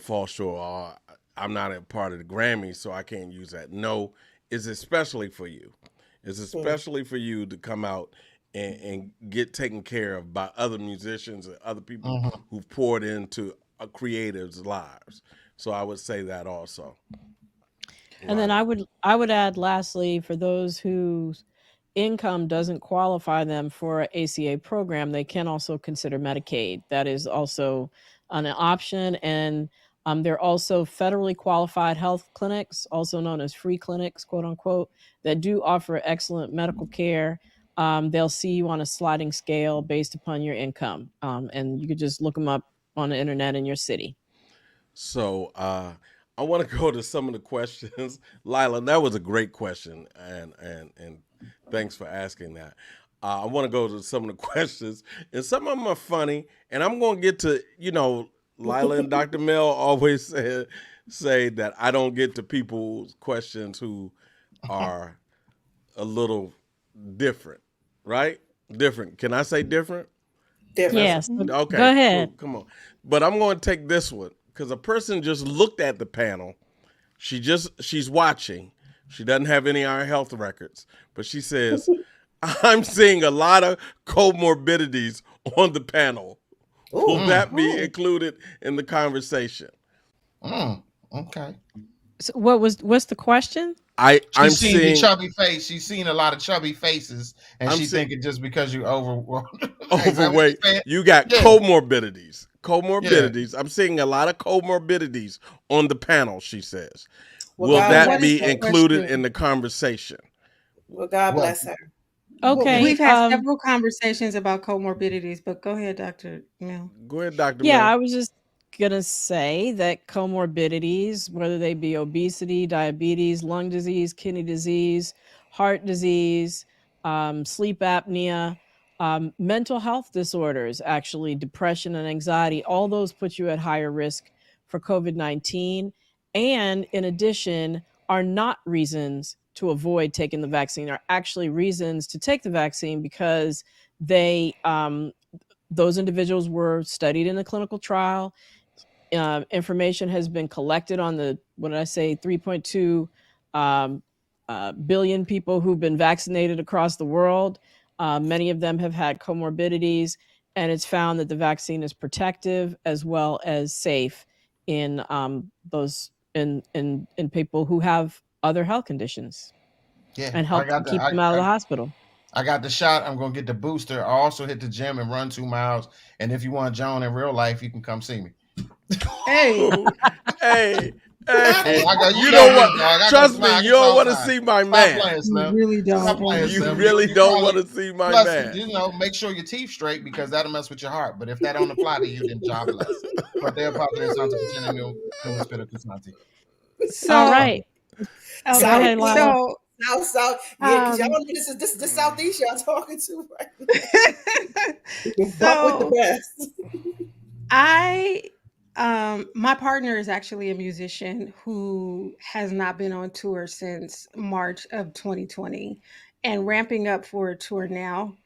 fall short. I'm not a part of the Grammy, so I can't use that. No, it's especially for you. It's Hmm. especially for you to come out and get taken care of by other musicians and other people Mhm. who've poured into a creative's lives. So I would say that also, and then Lila. I would add lastly for those whose income doesn't qualify them for an ACA program, they can also consider Medicaid. That is also an option. And there are also federally qualified health clinics, also known as free clinics, quote unquote, that do offer excellent medical care. They'll see you on a sliding scale based upon your income. And you could just look them up on the internet in your city. So I want to go to some of the questions. Lila, that was a great question, and thanks for asking that. I want to go to some of the questions, and some of them are funny, and I'm going to get to Lila and Dr. Mel always say that I don't get to people's questions who are a little different, right? Different. Can I say different? Can I Different. say? Yes. Mhm. Go Okay, cool. ahead. Come on. But I'm going to take this one because a person just looked at the panel. She's watching. She doesn't have any of our health records, but she says, "I'm seeing a lot of comorbidities on the panel. Will Ooh. Mm. that be Oh, included in the conversation?" Mm. Okay. So what's the question? I'm She's seen your seeing chubby face. She's seen a lot of chubby faces, and I'm she seeing thinking just because you over. Is that what overweight. she's saying? You got Yeah. comorbidities. Yeah. Comorbidities. I'm seeing a lot of comorbidities on the panel, she says. Well, Will God and that what bless is be the her. included in question? the conversation? Well, God Well. bless her. Yeah. Okay. We've had several conversations about comorbidities, but go ahead, Dr. Mill. Go ahead, Dr. Yeah, Mill. I was just gonna say that comorbidities, whether they be obesity, diabetes, lung disease, kidney disease, heart disease, sleep apnea, mental health disorders, actually, depression and anxiety, all those put you at higher risk for COVID 19. And in addition, are not reasons to avoid taking the vaccine, are actually reasons to take the vaccine because they those individuals were studied in a clinical trial. Information has been collected on the, what did I say, 3.2 billion people who've been vaccinated across the world. Many of them have had comorbidities, and it's found that the vaccine is protective as well as safe in those in people who have other health conditions, Yeah, and I help got the keep them out of the hospital. I got the shot. I'm gonna get the booster. I also hit the gym and run 2 miles. And if you want Joan in real life, you can come see me. Hey, Hey, Hey, hey, you you know know me, what? dog. I go Trust to me, I you can don't talk want to time. see my Stop man. playing, you Slim. really Stop don't. playing, You Slim. really You don't want probably to see my plus man. make sure your teeth straight because that'll mess with your heart. But if that don't apply to you, then jobless. But they're Padre Santo Cucina Num Spiritu Santi. All So, right, go okay. ahead, Southeast, Lala. So, South. Yeah, because y'all um, know this is the Southeast y'all talking to right now. You can bump with the so best. I my partner is actually a musician who has not been on tour since March of 2020 and ramping up for a tour now.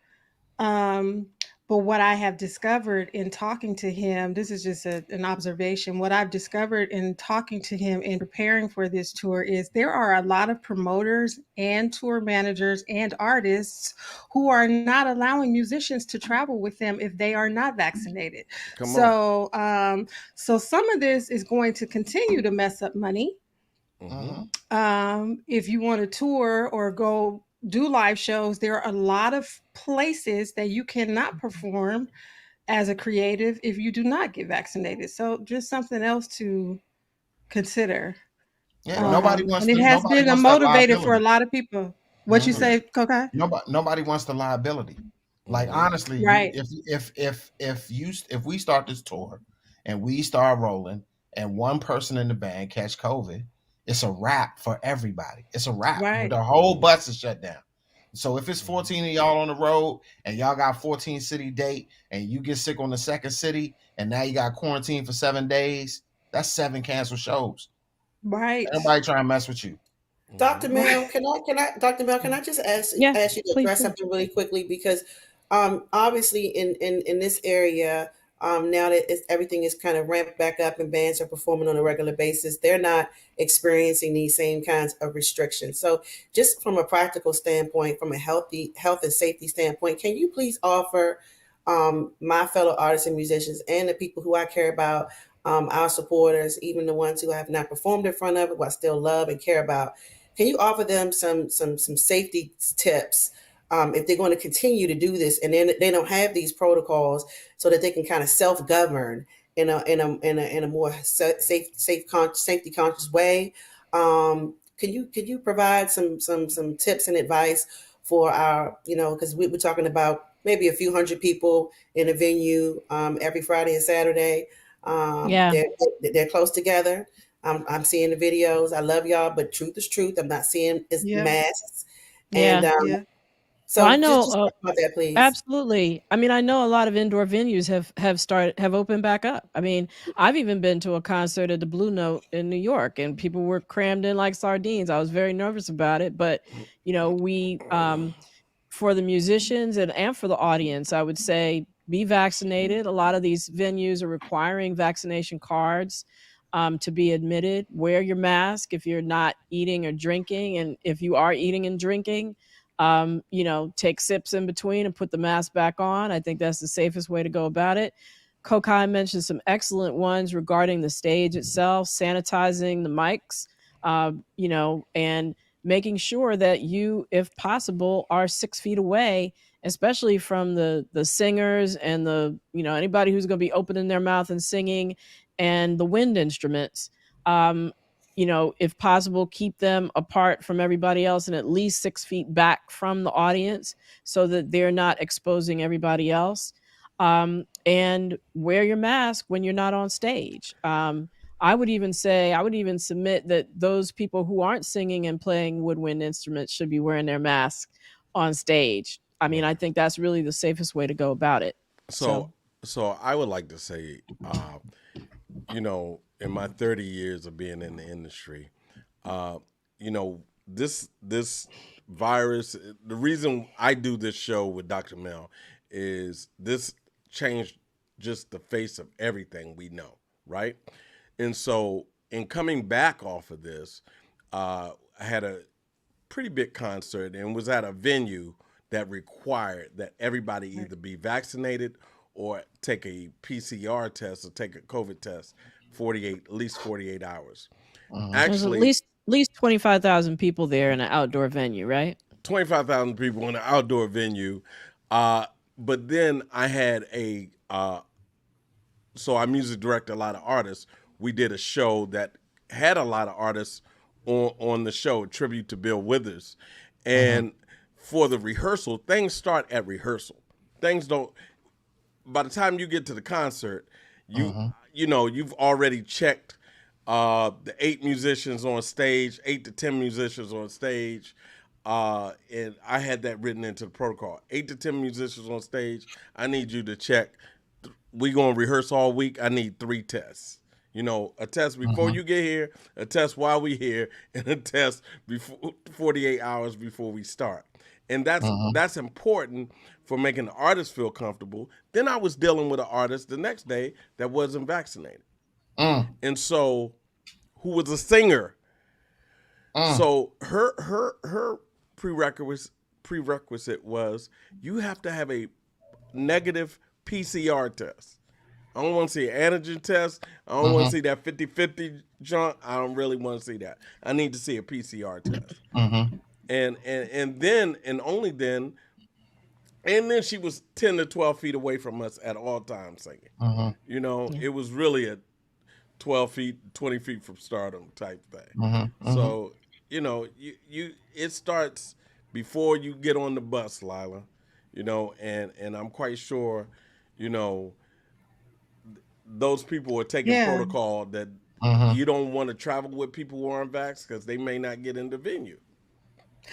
Um, but what I have discovered in talking to him, this is just an observation. What I've discovered in talking to him and preparing for this tour is there are a lot of promoters and tour managers and artists who are not allowing musicians to travel with them if they are not vaccinated. Come on. So some of this is going to continue to mess up money. Hmm. Mm-hmm. If you want to tour or go do live shows, there are a lot of places that you cannot perform as a creative if you do not get vaccinated. So just something else to consider. Yeah, Right. And it has nobody been a wants that motivator for a liability. lot of people. What you Hmm. Yeah. say, Coca? Nobody wants the liability. Like Hmm. honestly, you Right, if we start this tour and we start rolling and one person in the band catch COVID, it's a wrap for everybody. It's a wrap. right, The whole bus is shut down. So if it's Hmm. 14 of y'all on the road and y'all got 14 city date and you get sick on the second city and now you got quarantine for 7 days, that's 7 canceled shows. right, Everybody trying to mess with you. Dr. Hmm. Mel, right. Dr. Mel, can I just Yeah, ask you to please address do. something really quickly? Because obviously in this area, now that everything is kind of ramped back up and bands are performing on a regular basis, they're not experiencing these same kinds of restrictions. So just from a practical standpoint, from a health and safety standpoint, can you please offer my fellow artists and musicians and the people who I care about, our supporters, even the ones who have not performed in front of it, but I still love and care about, can you offer them some safety tips if they're going to continue to do this and then they don't have these protocols so that they can kind of self govern in a more safety conscious way? Can you provide some tips and advice for our, because we're talking about maybe a few hundred people in a venue every Friday and Saturday. Yeah, They're close together. I'm seeing the videos. I love y'all, but truth is truth. I'm not seeing is Yeah, masks. And yeah. yeah, Well, I so know, just talk about that, please. absolutely. I mean, I know a lot of indoor venues have opened back up. I mean, I've even been to a concert at the Blue Note in New York, and people were crammed in like sardines. I was very nervous about it, but we for the musicians and for the audience, I would say be vaccinated. A lot of these venues are requiring vaccination cards to be admitted. Wear your mask if you're not eating or drinking, and if you are eating and drinking, take sips in between and put the mask back on. I think that's the safest way to go about it. Kokai mentioned some excellent ones regarding the stage itself, sanitizing the mics, and making sure that you, if possible, are 6 feet away, especially from the singers and anybody who's going to be opening their mouth and singing, and the wind instruments. If possible, keep them apart from everybody else and at least 6 feet back from the audience so that they're not exposing everybody else. And wear your mask when you're not on stage. I would even submit that those people who aren't singing and playing woodwind instruments should be wearing their masks on stage. I mean, Yeah. I think that's really the safest way to go about it. So, So, so I would like to say, in my 30 years of being in the industry, uh, this virus. The reason I do this show with Dr. Mel is this changed just the face of everything we know, right? And so, in coming back off of this, I had a pretty big concert and was at a venue that required that everybody Right. either be vaccinated or take a PCR test or take a COVID test 48 at least 48 hours. Mhm. There's Actually, at least 25,000 people there in an outdoor venue, right? 25,000 people in an outdoor venue. Uh, but then I had so I music directed a lot of artists. We did a show that had a lot of artists on the show, tribute to Bill Withers. Mhm. And for the rehearsal, things start at rehearsal. Things don't, by the time you get to the concert, you Mhm. you've already checked the 8 musicians on stage, 8 to 10 musicians on stage, and I had that written into the protocol. 8 to 10 musicians on stage. I need you to check. We gonna rehearse all week. I need 3 tests. A test before Mhm. you get here, a test while we here, and a test before 48 hours before we start. And that's Mhm. that's important for making the artist feel comfortable. Then I was dealing with an artist the next day that wasn't vaccinated, Mm. and so who was a singer. Mm. So her prerequisite was you have to have a negative PCR test. I don't want to see an antigen test. I don't want to Mhm. see that 50-50 junk. I don't really want to see that. I need to see a PCR test. Mhm. And then and only then and then she was 10 to 12 feet away from us at all times singing. Mhm. Yeah. It was really a 12 feet, 20 feet from stardom type thing. Mhm. Mhm. So, it starts before you get on the bus, Lila. And I'm quite sure, you know, those people are taking Yeah. protocol that Mhm. you don't want to travel with people who aren't vaxxed because they may not get in the venue.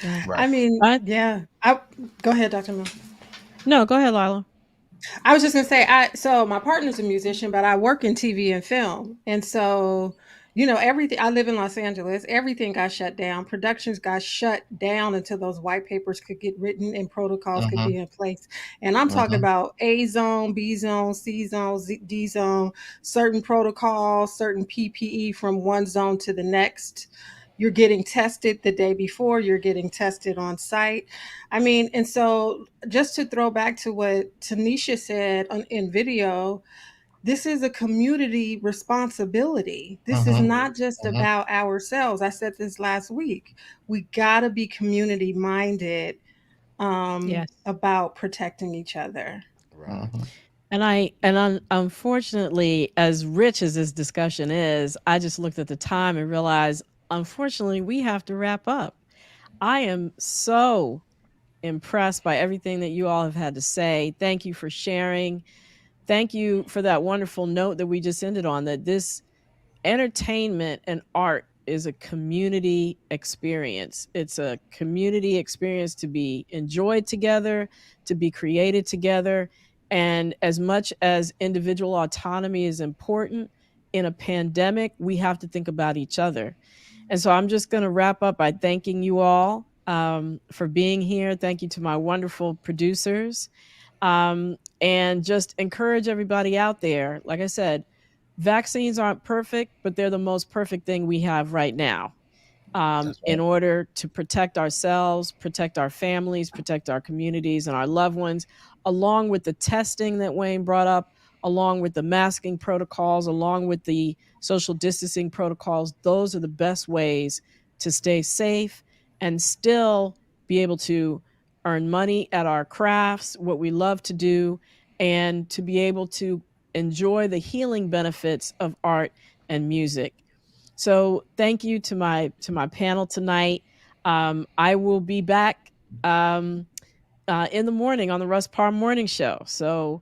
Yeah. Right. I mean, I yeah. Go ahead, Dr. Mill. No, go ahead, Lila. I was just gonna say, so my partner's a musician, but I work in TV and film, and so everything. I live in Los Angeles. Everything got shut down. Productions got shut down until those white papers could get written and protocols could be Mhm. in place. And I'm talking Mhm. about A zone, B zone, C zone, D zone, certain protocols, certain PPE from one zone to the next. You're getting tested the day before. You're getting tested on site. I mean, and so just to throw back to what Tanisha said in video, this is a community responsibility. This is Mhm. not just Mhm. about ourselves. I said this last week. We got to be community minded Yes. about protecting each other. Right. Mhm. Unfortunately, as rich as this discussion is, I just looked at the time and realized, unfortunately, we have to wrap up. I am so impressed by everything that you all have had to say. Thank you for sharing. Thank you for that wonderful note that we just ended on, that this entertainment and art is a community experience. It's a community experience to be enjoyed together, to be created together. And as much as individual autonomy is important in a pandemic, we have to think about each other. And so I'm just going to wrap up by thanking you all for being here. Thank you to my wonderful producers. And just encourage everybody out there. Like I said, vaccines aren't perfect, but they're the most perfect thing we have right now, That's in right. order to protect ourselves, protect our families, protect our communities and our loved ones, along with the testing that Wayne brought up, along with the masking protocols, along with the social distancing protocols. Those are the best ways to stay safe and still be able to earn money at our crafts, what we love to do, and to be able to enjoy the healing benefits of art and music. So thank you to my panel tonight. I will be back um, in the morning on the Russ Parr Morning Show. So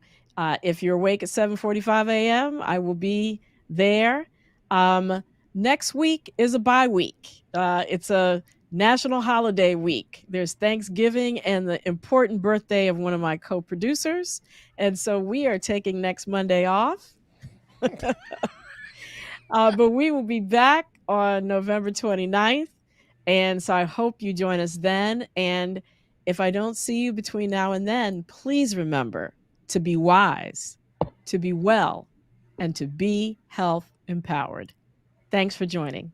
if you're awake at 7:45 a.m., I will be there. Um, Next week is a bye week. It's a national holiday week. There's Thanksgiving and the important birthday of one of my co-producers, and so we are taking next Monday off. But we will be back on November 29th. And so I hope you join us then. And if I don't see you between now and then, please remember, to be wise, to be well, and to be health empowered. Thanks for joining.